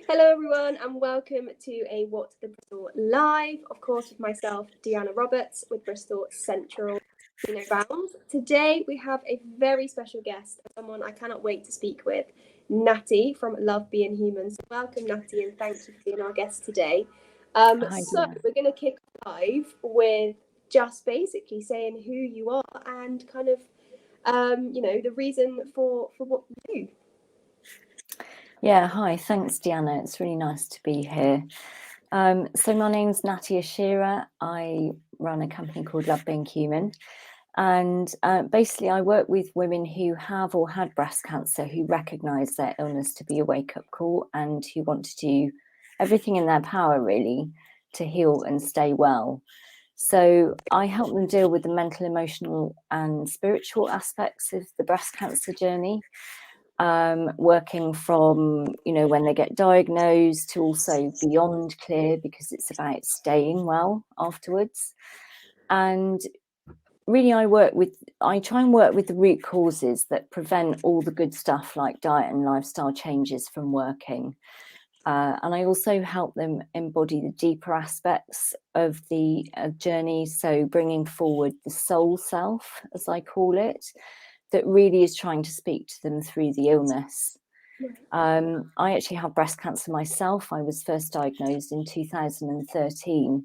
Hello, everyone, and welcome to a What the Bristol Live, of course, with myself, Deanna Roberts, with Bristol Central Rounds. Today, we have a very special guest, someone I cannot wait to speak with, Natty from Love Being Human. So welcome, Natty, and thank you for being our guest today. Hi, So, Deanna. we're going to kick live with just basically saying who you are and kind of, the reason for what you do. Yeah, hi. Thanks, Deanna. It's really nice to be here. So my name's Natty Ashira. I run a company called Love Being Human. And basically, I work with women who have or had breast cancer who recognise their illness to be a wake-up call and who want to do everything in their power, really, to heal and stay well. So I help them deal with the mental, emotional and spiritual aspects of the breast cancer journey. Working from, when they get diagnosed to also beyond clear, because it's about staying well afterwards. And really, I try and work with the root causes that prevent all the good stuff like diet and lifestyle changes from working. And I also help them embody the deeper aspects of the journey. So bringing forward the soul self, as I call it, that really is trying to speak to them through the illness. I actually have breast cancer myself. I was first diagnosed in 2013.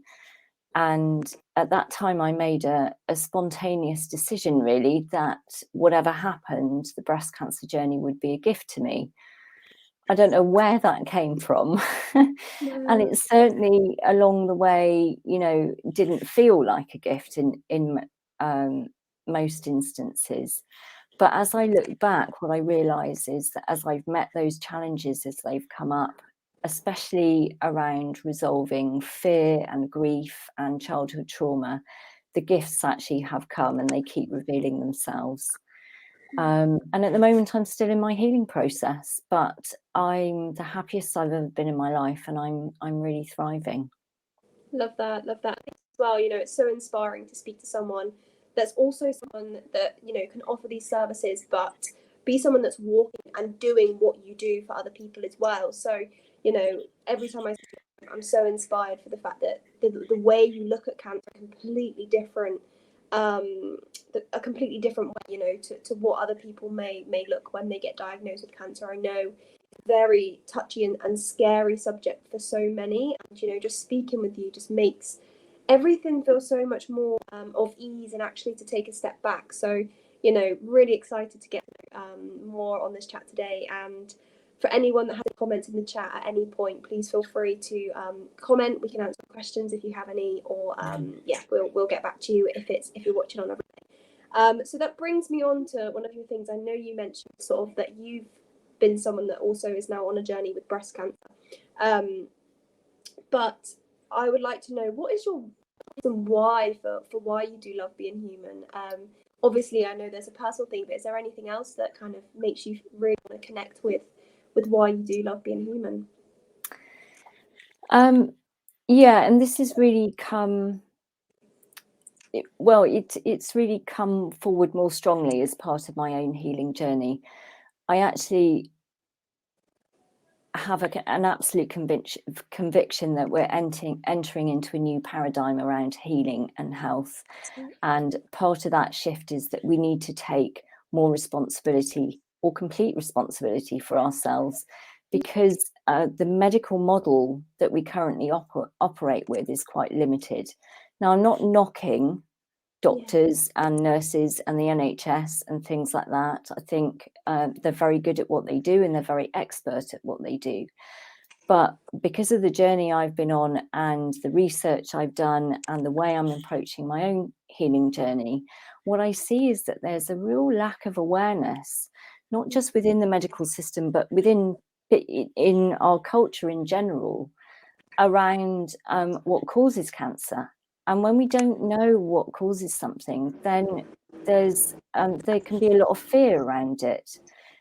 And at that time, I made a spontaneous decision, really, that whatever happened, the breast cancer journey would be a gift to me. I don't know where that came from. And it certainly along the way, didn't feel like a gift in most instances. But as I look back, what I realise is that as I've met those challenges as they've come up, especially around resolving fear and grief and childhood trauma, the gifts actually have come and they keep revealing themselves. And at the moment, I'm still in my healing process, but I'm the happiest I've ever been in my life, and I'm really thriving. Love that, love that as well. It's so inspiring to speak to someone that's also someone that, can offer these services, but be someone that's walking and doing what you do for other people as well. So, every time I'm so inspired for the fact that the way you look at cancer completely different, a completely different way, to what other people may look when they get diagnosed with cancer. I know very touchy and scary subject for so many, and just speaking with you just makes everything feel so much more of ease, and actually to take a step back. So really excited to get more on this chat today. And for anyone that has a comment in the chat at any point, please feel free to comment. We can answer questions if you have any, or we'll get back to you if you're watching on every day. So that brings me on to one of your things. I know you mentioned sort of that you've been someone that also is now on a journey with breast cancer. But I would like to know, what is your reason why for why you do Love Being Human? Obviously, I know there's a personal thing, but is there anything else that kind of makes you really want to connect with why you do Love Being Human? Yeah, and this has really come. It's really come forward more strongly as part of my own healing journey. I actually have an absolute conviction that we're entering into a new paradigm around healing and health. And part of that shift is that we need to take more responsibility, or complete responsibility, for ourselves, because the medical model that we currently operate with is quite limited. Now, I'm not knocking doctors and nurses and the NHS and things like that. I think they're very good at what they do, and they're very expert at what they do. But because of the journey I've been on and the research I've done and the way I'm approaching my own healing journey, what I see is that there's a real lack of awareness, not just within the medical system, but in our culture in general, around what causes cancer. And when we don't know what causes something, then there can be a lot of fear around it.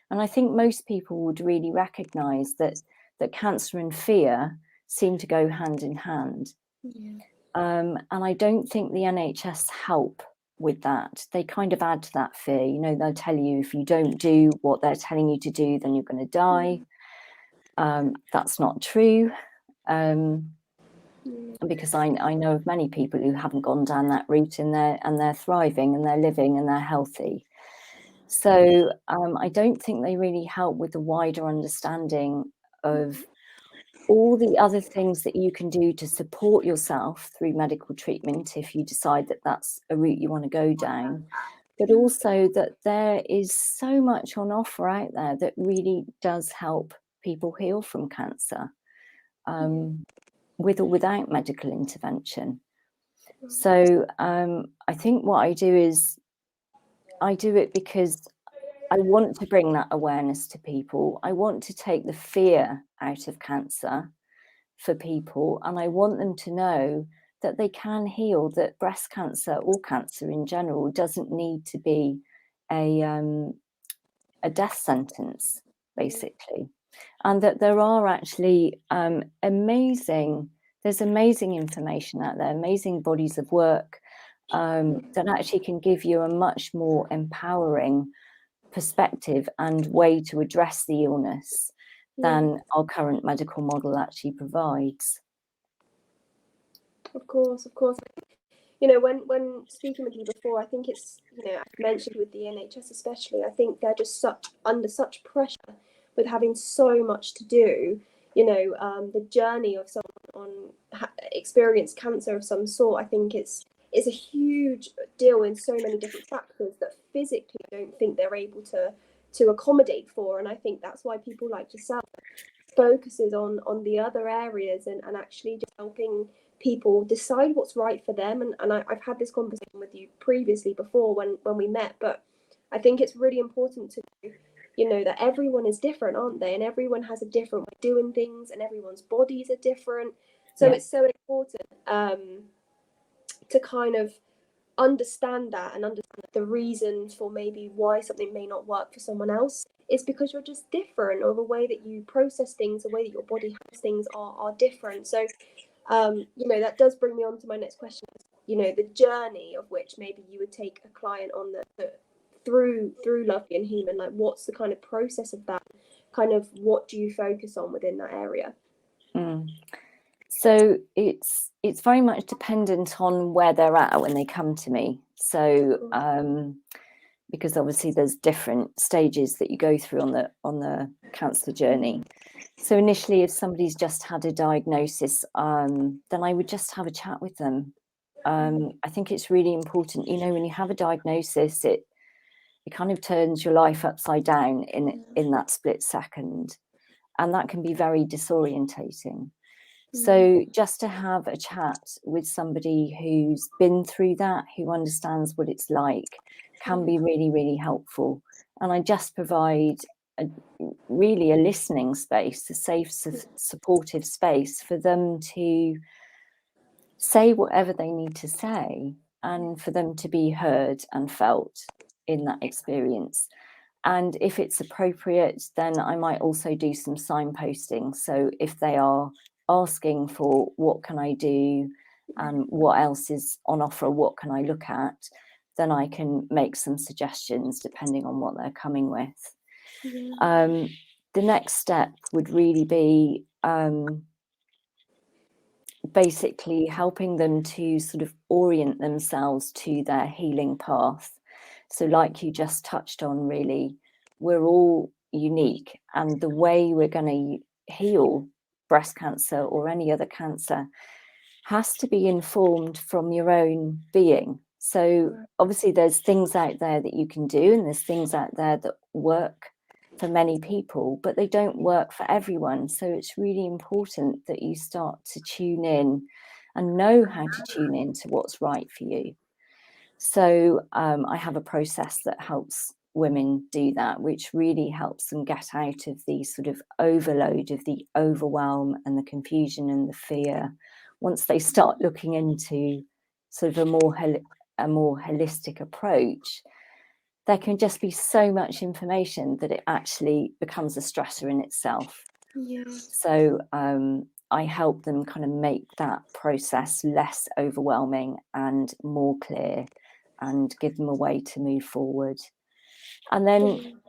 And I think most people would really recognise that cancer and fear seem to go hand in hand. And I don't think the NHS help with that. They kind of add to that fear. They'll tell you if you don't do what they're telling you to do, then you're going to die. That's not true. Mm. Because I know of many people who haven't gone down that route and they're thriving and they're living and they're healthy. So I don't think they really help with the wider understanding of all the other things that you can do to support yourself through medical treatment if you decide that that's a route you want to go down, but also that there is so much on offer out there that really does help people heal from cancer, with or without medical intervention. So I think what I do is I do it because I want to bring that awareness to people. I want to take the fear out of cancer for people, and I want them to know that they can heal, that breast cancer or cancer in general doesn't need to be a death sentence, basically, and that there are actually there's amazing information out there, amazing bodies of work that actually can give you a much more empowering perspective and way to address the illness than our current medical model actually provides. Of course, of course. You know, when speaking with you before, I think it's, you know, I've mentioned with the NHS especially, I think they're just under such pressure with having so much to do. You know, the journey of someone on experienced cancer of some sort, I think it's a huge deal in so many different factors that physically I don't think they're able to accommodate for. And I think that's why people like yourself focuses on the other areas and actually just helping people decide what's right for them. And I've had this conversation with you previously before when we met, but I think it's really important to, you know, that everyone is different, aren't they? And everyone has a different way of doing things and everyone's bodies are different. So Yeah. it's so important to kind of understand that and understand the reasons for maybe why something may not work for someone else. It's because you're just different, or the way that you process things, the way that your body has things are different. So you know, that does bring me on to my next question. You know, the journey of which maybe you would take a client on the through Love Being Human. Like, what's the kind of process of that? Kind of, what do you focus on within that area? So it's very much dependent on where they're at when they come to me. So because obviously there's different stages that you go through on the cancer journey. So initially, if somebody's just had a diagnosis, then I would just have a chat with them. I think it's really important, you know, when you have a diagnosis, it kind of turns your life upside down in that split second, and that can be very disorientating. So just to have a chat with somebody who's been through that, who understands what it's like, can be really, really helpful. And I just provide really a listening space, a safe, supportive space for them to say whatever they need to say and for them to be heard and felt in that experience. And if it's appropriate, then I might also do some signposting. So if they are asking for what can I do and what else is on offer, what can I look at, then I can make some suggestions depending on what they're coming with. The next step would really be basically helping them to sort of orient themselves to their healing path. So like you just touched on, really, we're all unique, and the way we're going to heal breast cancer or any other cancer has to be informed from your own being. So obviously there's things out there that you can do, and there's things out there that work for many people, but they don't work for everyone. So it's really important that you start to tune in and know how to tune in to what's right for you. So I have a process that helps women do that, which really helps them get out of the sort of overload of the overwhelm and the confusion and the fear. Once they start looking into sort of a more holistic approach, there can just be so much information that it actually becomes a stressor in itself. So I help them kind of make that process less overwhelming and more clear, and give them a way to move forward. And then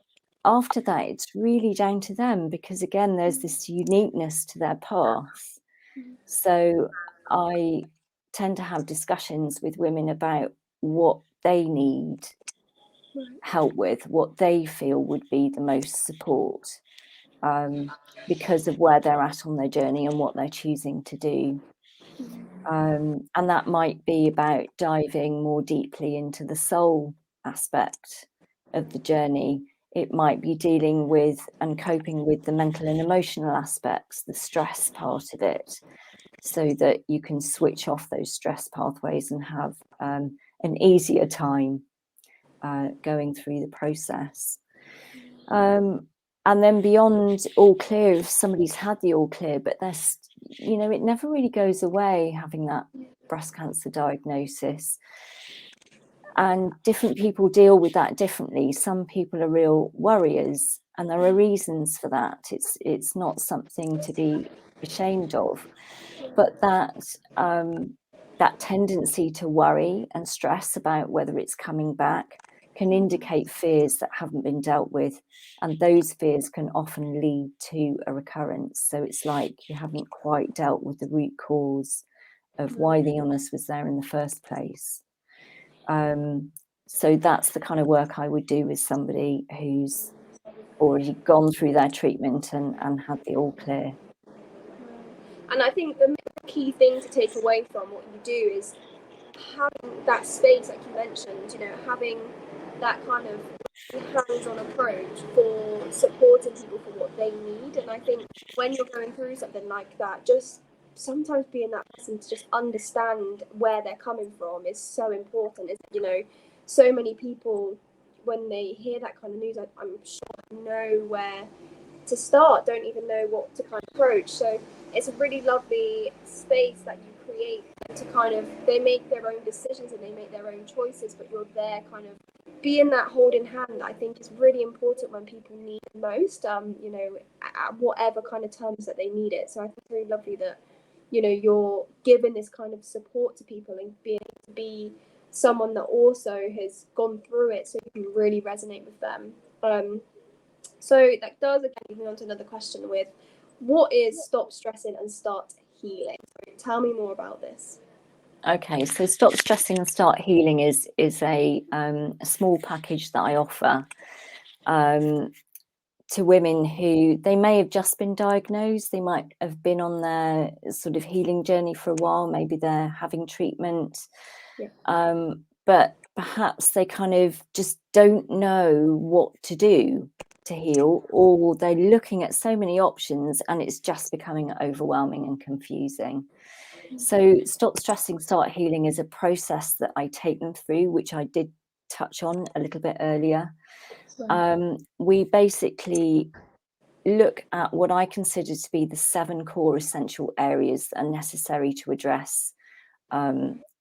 after that, it's really down to them, because again, there's this uniqueness to their path. So I tend to have discussions with women about what they need help with, what they feel would be the most support, because of where they're at on their journey and what they're choosing to do. And that might be about diving more deeply into the soul aspect of the journey. It might be dealing with and coping with the mental and emotional aspects, the stress part of it, so that you can switch off those stress pathways and have an easier time going through the process. And then beyond all clear, if somebody's had the all clear, but there's, you know, it never really goes away having that breast cancer diagnosis. And different people deal with that differently. Some people are real worriers, and there are reasons for that. It's not something to be ashamed of, but that tendency to worry and stress about whether it's coming back can indicate fears that haven't been dealt with, and those fears can often lead to a recurrence. So it's like you haven't quite dealt with the root cause of why the illness was there in the first place. So that's the kind of work I would do with somebody who's already gone through their treatment and had the all clear. And I think the key thing to take away from what you do is having that space, like you mentioned, you know, having that kind of hands-on approach for supporting people for what they need. And I think when you're going through something like that, just sometimes being that person to just understand where they're coming from is so important. You know, so many people, when they hear that kind of news, I'm sure know where to start, don't even know what to kind of approach. So it's a really lovely space that you create to kind of, they make their own decisions and they make their own choices, but you're there kind of being that holding hand. I think is really important when people need it most, you know, at whatever kind of terms that they need it. So I think it's really lovely that, you know, you're giving this kind of support to people and being able to be someone that also has gone through it, so you can really resonate with them. So that does again lead me on to another question with, what is Stop Stressing and Start Healing? So tell me more about this. Okay, so Stop Stressing and Start Healing is a small package that I offer to women who, they may have just been diagnosed, they might have been on their sort of healing journey for a while, maybe they're having treatment, but perhaps they kind of just don't know what to do to heal, or they're looking at so many options and it's just becoming overwhelming and confusing. So Stop Stressing, Start Healing is a process that I take them through, which I did touch on a little bit earlier. We basically look at what I consider to be the 7 core essential areas that are necessary to address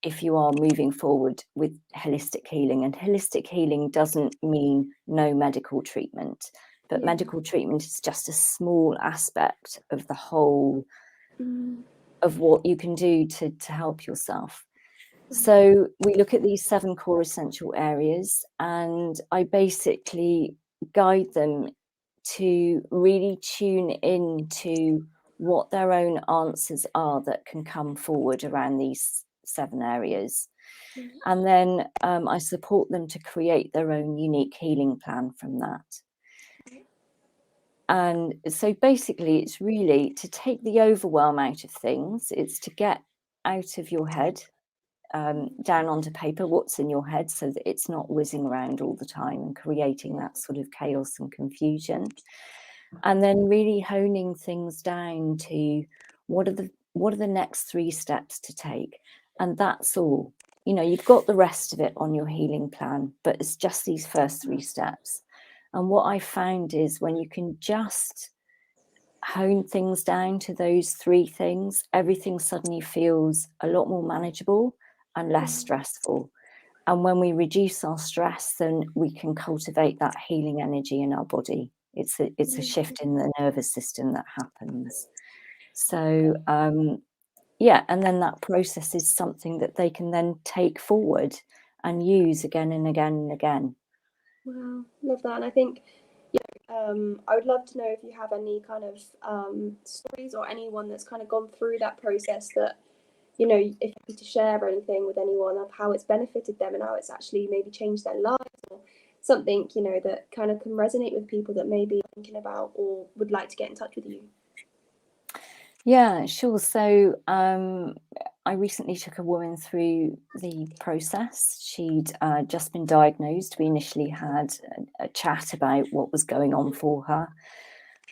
if you are moving forward with holistic healing. And holistic healing doesn't mean no medical treatment, but medical treatment is just a small aspect of the whole of what you can do to help yourself. So we look at these 7 core essential areas, and I basically guide them to really tune into what their own answers are that can come forward around these 7 areas. And then I support them to create their own unique healing plan from that. And so basically it's really to take the overwhelm out of things. It's to get out of your head, down onto paper what's in your head, so that it's not whizzing around all the time and creating that sort of chaos and confusion. And then really honing things down to what are the next 3 steps to take. And that's all. You know, you've got the rest of it on your healing plan, but it's just these first 3 steps. And what I found is when you can just hone things down to those 3 things, everything suddenly feels a lot more manageable and less stressful. And when we reduce our stress, then we can cultivate that healing energy in our body. It's a shift in the nervous system that happens. So yeah, and then that process is something that they can then take forward and use again and again and again. Wow, love that. And I think I would love to know if you have any kind of stories or anyone that's kind of gone through that process that, you know, if you to share anything with anyone of how it's benefited them and how it's actually maybe changed their lives, or something, you know, that kind of can resonate with people that may be thinking about or would like to get in touch with you. Yeah, sure. So I recently took a woman through the process. She'd just been diagnosed. We initially had a chat about what was going on for her.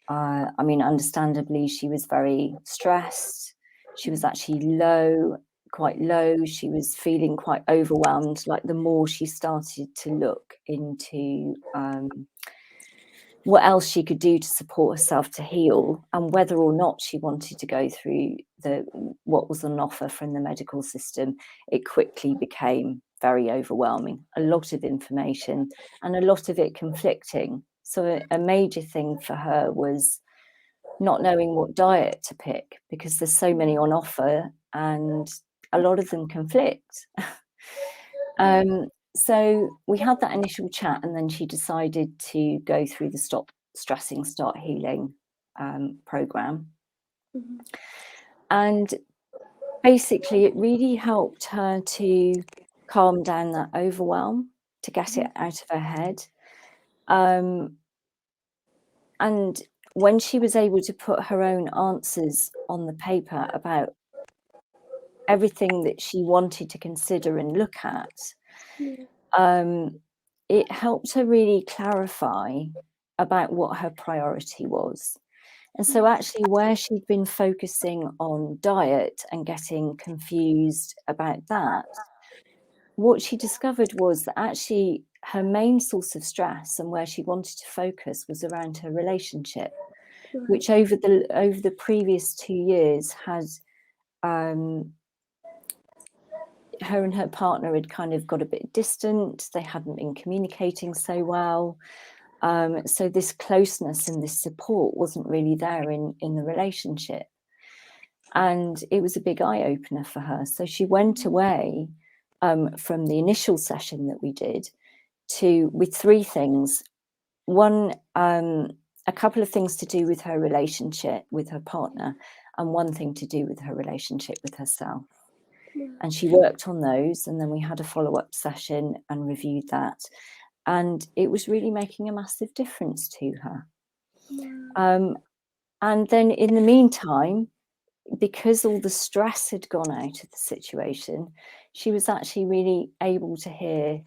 I mean, understandably, she was very stressed. She was actually quite low. She was feeling quite overwhelmed. Like, the more she started to look into what else she could do to support herself to heal, and whether or not she wanted to go through what was on offer from the medical system, it quickly became very overwhelming. A lot of information, and a lot of it conflicting. So a major thing for her was not knowing what diet to pick, because there's so many on offer and a lot of them conflict. So we had that initial chat, and then she decided to go through the Stop Stressing, Start Healing program. Mm-hmm. And basically, it really helped her to calm down that overwhelm, to get it out of her head. And when she was able to put her own answers on the paper about everything that she wanted to consider and look at, it helped her really clarify about what her priority was. And so actually, where she'd been focusing on diet and getting confused about that, what she discovered was that actually her main source of stress and where she wanted to focus was around her relationship, which over the previous 2 years had her and her partner had kind of got a bit distant. They hadn't been communicating so well. So this closeness and this support wasn't really there in the relationship. And it was a big eye-opener for her. So she went away from the initial session that we did with 3 things. One, a couple of things to do with her relationship with her partner, and one thing to do with her relationship with herself. And she worked on those, and then we had a follow-up session and reviewed that. And it was really making a massive difference to her. And then in the meantime, because all the stress had gone out of the situation, she was actually really able to hear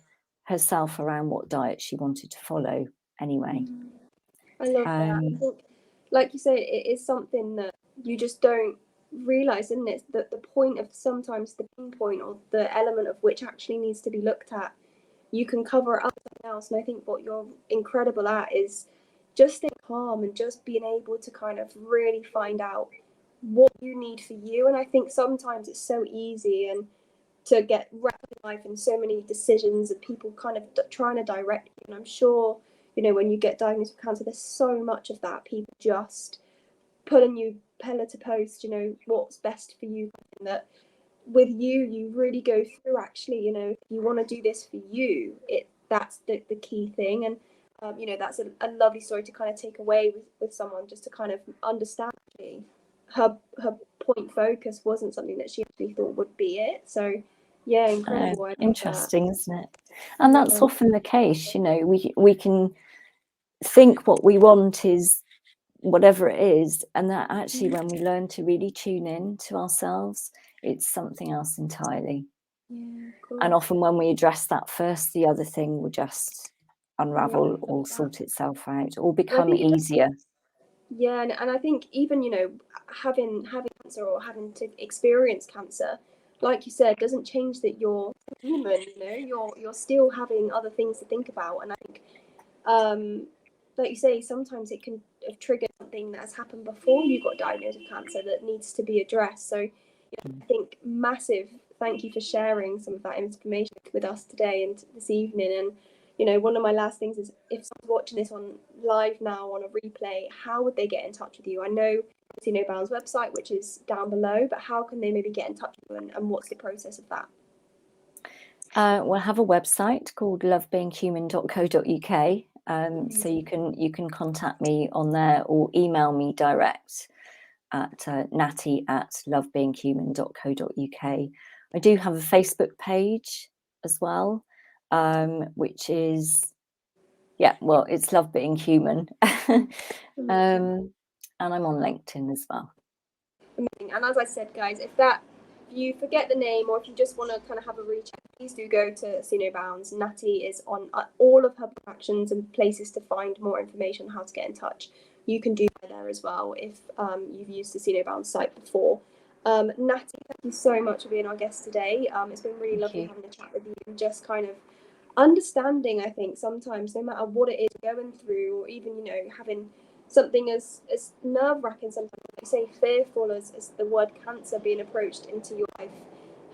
herself around what diet she wanted to follow anyway. I love that. I think, like you say, it is something that you just don't realize, isn't it? That the point of sometimes the pinpoint or the element of which actually needs to be looked at, you can cover it up something else. And I think what you're incredible at is just staying calm and just being able to kind of really find out what you need for you. And I think sometimes it's so easy and to get wrapped in life and so many decisions and people kind of trying to direct you. And I'm sure, you know, when you get diagnosed with cancer, there's so much of that. People just put a new pillar to post, you know, what's best for you. And that with you really go through, actually, you know, if you want to do this for you, that's the key thing. And you know, that's a lovely story to kind of take away with someone, just to kind of understand her point focus wasn't something that she actually thought would be it. So yeah, incredible. Interesting, isn't it? And that's often the case, you know. We can think what we want is whatever it is, and that actually when we learn to really tune in to ourselves, it's something else entirely. And often when we address that first, the other thing will just unravel or sort itself out or become easier. Yeah, and I think even, you know, having cancer or having to experience cancer, like you said, doesn't change that you're human. You know, you're still having other things to think about. And I think, like you say, sometimes it can have triggered something that has happened before you got diagnosed with cancer that needs to be addressed. So, you know, I think massive thank you for sharing some of that information with us today and this evening. And you know, one of my last things is, if someone's watching this on live now on a replay, how would they get in touch with you? I know No Bounds website, which is down below, but how can they maybe get in touch with you, and what's the process of that? We'll have a website called lovebeinghuman.co.uk, So you can contact me on there or email me direct at natty@lovebeinghuman.co.uk. I do have a Facebook page as well, which is, it's Love Being Human. And I'm on LinkedIn as well. Amazing. And as I said, guys, if you forget the name or if you just want to kind of have a recheck, please do go to See No Bounds. Natty is on all of her actions and places to find more information on how to get in touch. You can do that there as well if you've used the See No Bounds site before. Natty, thank you so much for being our guest today. It's been really lovely having a chat with you and just kind of understanding, I think, sometimes no matter what it is you're going through, or even, you know, having something as nerve-wracking sometimes, like say fearful as the word cancer being approached into your life,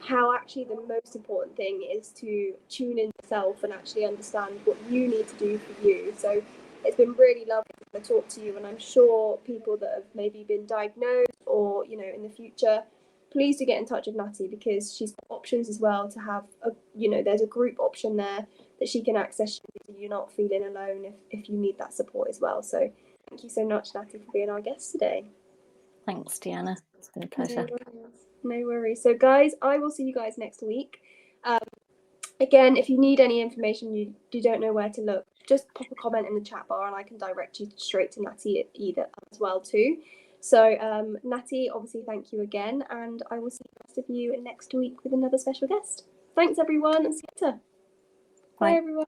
how actually the most important thing is to tune in yourself and actually understand what you need to do for you. So it's been really lovely to talk to you, and I'm sure people that have maybe been diagnosed or, you know, in the future, please do get in touch with Natty, because she's got options as well to have there's a group option there that she can access you so you're not feeling alone if you need that support as well. So thank you so much, Natty, for being our guest today. Thanks, Deanna. It's been a pleasure. No worries. So guys, I will see you guys next week. Again, if you need any information, you don't know where to look, just pop a comment in the chat bar and I can direct you straight to Natty either as well too. So Natty, obviously thank you again, and I will see the rest of you next week with another special guest. Thanks everyone, and see you later. Bye everyone.